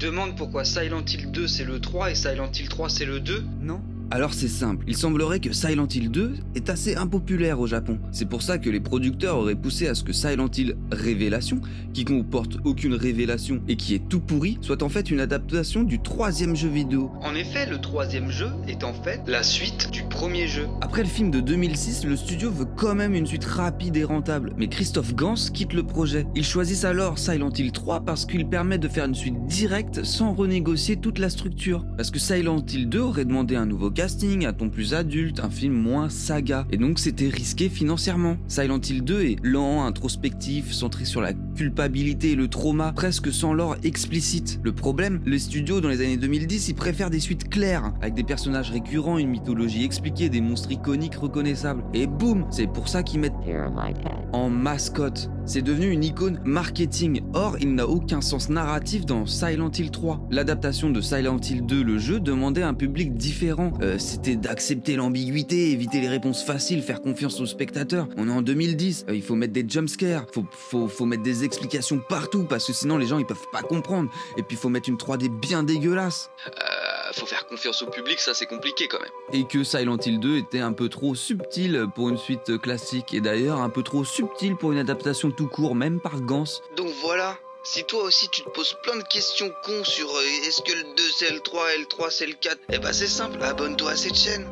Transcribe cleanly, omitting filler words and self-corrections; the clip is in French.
demande pourquoi Silent Hill 2 c'est le 3 et Silent Hill 3 c'est le 2? Non? Alors c'est simple, il semblerait que Silent Hill 2 est assez impopulaire au Japon. C'est pour ça que les producteurs auraient poussé à ce que Silent Hill Révélation, qui comporte aucune révélation et qui est tout pourri, soit en fait une adaptation du 3e jeu vidéo. En effet, le 3e jeu est en fait la suite du premier jeu. Après le film de 2006, le studio veut quand même une suite rapide et rentable, mais Christophe Gans quitte le projet. Ils choisissent alors Silent Hill 3 parce qu'il permet de faire une suite directe sans renégocier toute la structure. Parce que Silent Hill 2 aurait demandé un nouveau casting, un ton plus adulte, un film moins saga, et donc c'était risqué financièrement. Silent Hill 2 est lent, introspectif, centré sur la culpabilité et le trauma, presque sans lore explicite. Le problème, les studios dans les années 2010, ils préfèrent des suites claires, avec des personnages récurrents, une mythologie expliquée, des monstres iconiques reconnaissables. Et boum, c'est pour ça qu'ils mettent en mascotte. C'est devenu une icône marketing. Or, il n'a aucun sens narratif dans Silent Hill 3. L'adaptation de Silent Hill 2, le jeu, demandait un public différent. C'était d'accepter l'ambiguïté, éviter les réponses faciles, faire confiance aux spectateurs. On est en 2010, il faut mettre des jumpscares, faut mettre des explications partout, parce que sinon les gens ils peuvent pas comprendre. Et puis il faut mettre une 3D bien dégueulasse. Faut faire confiance au public, ça c'est compliqué quand même. Et que Silent Hill 2 était un peu trop subtil pour une suite classique, et d'ailleurs un peu trop subtil pour une adaptation tout court, même par Gans. Donc voilà, si toi aussi tu te poses plein de questions cons sur est-ce que le 2 c'est le 3 et le 3 c'est le 4, eh bah c'est simple, abonne-toi à cette chaîne.